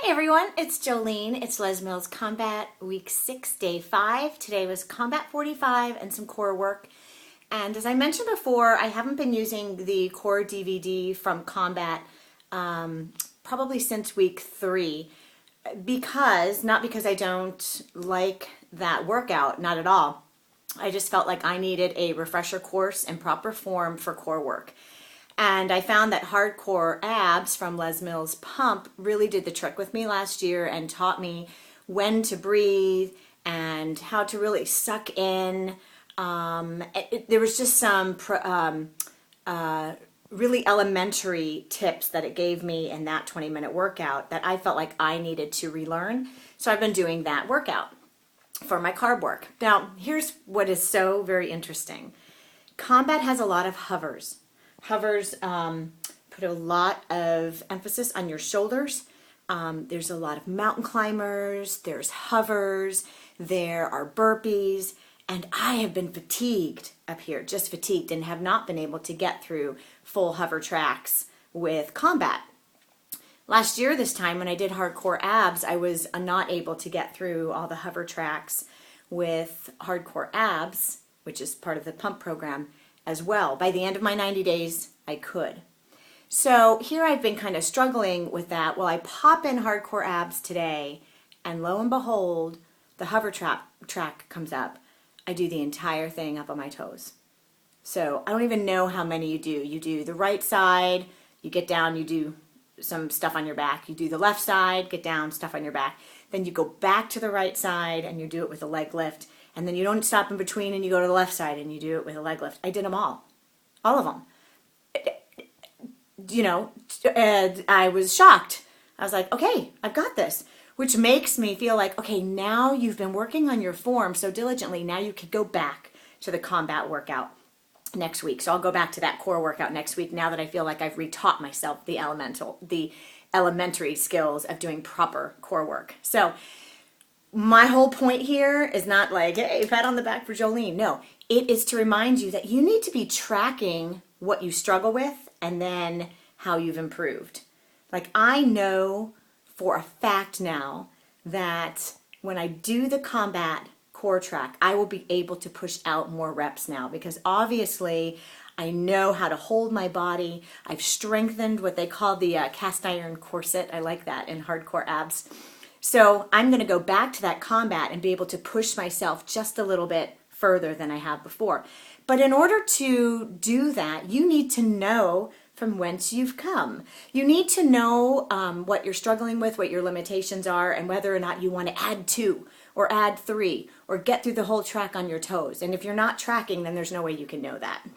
Hey everyone, it's Jolene. It's Mills Combat Week 6, Day 5. Today was Combat 45 and some core work. And as I mentioned before, I haven't been using the core DVD from Combat probably since week 3 not because I don't like that workout, not at all. I just felt like I needed a refresher course in proper form for core work. And I found that hardcore abs from Les Mills Pump really did the trick with me last year and taught me when to breathe and how to really suck in. There was just some really elementary tips that it gave me in that 20-minute workout that I felt like I needed to relearn. So I've been doing that workout for my carb work. Now, here's what is so very interesting. Combat has a lot of hovers. Hovers put a lot of emphasis on your shoulders. There's a lot of mountain climbers, there's hovers, there are burpees, and I have been fatigued up here, just fatigued, and have not been able to get through full hover tracks with Combat. Last year, this time, when I did hardcore abs, I was not able to get through all the hover tracks with hardcore abs, which is part of the pump program, as well. By the end of my 90 days, I could. So here I've been kind of struggling with that. Well, I pop in hardcore abs today, and lo and behold, the hover track comes up. I do the entire thing up on my toes. So I don't even know how many you do. You do the right side, you get down, you do some stuff on your back. You do the left side, get down, stuff on your back. Then you go back to the right side, and you do it with a leg lift. And then you don't stop in between and you go to the left side and you do it with a leg lift. I did them all of them. You know, I was shocked. I was like, okay, I've got this, which makes me feel like, okay, now you've been working on your form so diligently. Now you can go back to the combat workout next week. So I'll go back to that core workout next week now that I feel like I've retaught myself the elementary skills of doing proper core work. So my whole point here is not like, hey, pat on the back for Jolene. No, it is to remind you that you need to be tracking what you struggle with and then how you've improved. Like, I know for a fact now that when I do the combat core track, I will be able to push out more reps now because obviously I know how to hold my body. I've strengthened what they call the cast iron corset. I like that in hardcore abs. So I'm going to go back to that combat and be able to push myself just a little bit further than I have before. But in order to do that, you need to know from whence you've come. You need to know what you're struggling with, what your limitations are, and whether or not you want to add 2 or add 3 or get through the whole track on your toes. And if you're not tracking, then there's no way you can know that.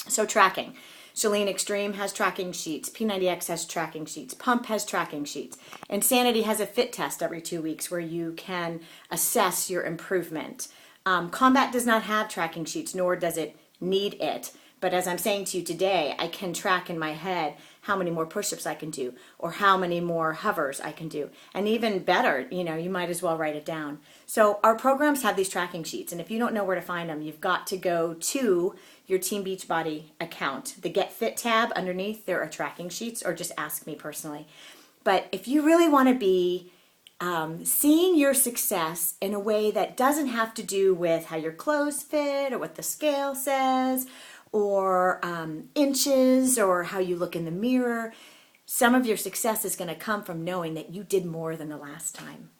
So tracking. Jolene Extreme has tracking sheets. P90X has tracking sheets. Pump has tracking sheets. Insanity has a fit test every 2 weeks where you can assess your improvement. Combat does not have tracking sheets, nor does it need it. But as I'm saying to you today, I can track in my head how many more push-ups I can do or how many more hovers I can do. And even better, you might as well write it down. So our programs have these tracking sheets, and if you don't know where to find them, you've got to go to your Team Beachbody account. The Get Fit tab underneath, there are tracking sheets, or just ask me personally. But if you really want to be seeing your success in a way that doesn't have to do with how your clothes fit or what the scale says or inches or how you look in the mirror, some of your success is going to come from knowing that you did more than the last time.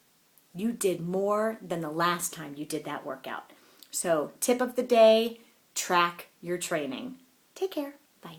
You did more than the last time you did that workout. So tip of the day, track your training. Take care. Bye.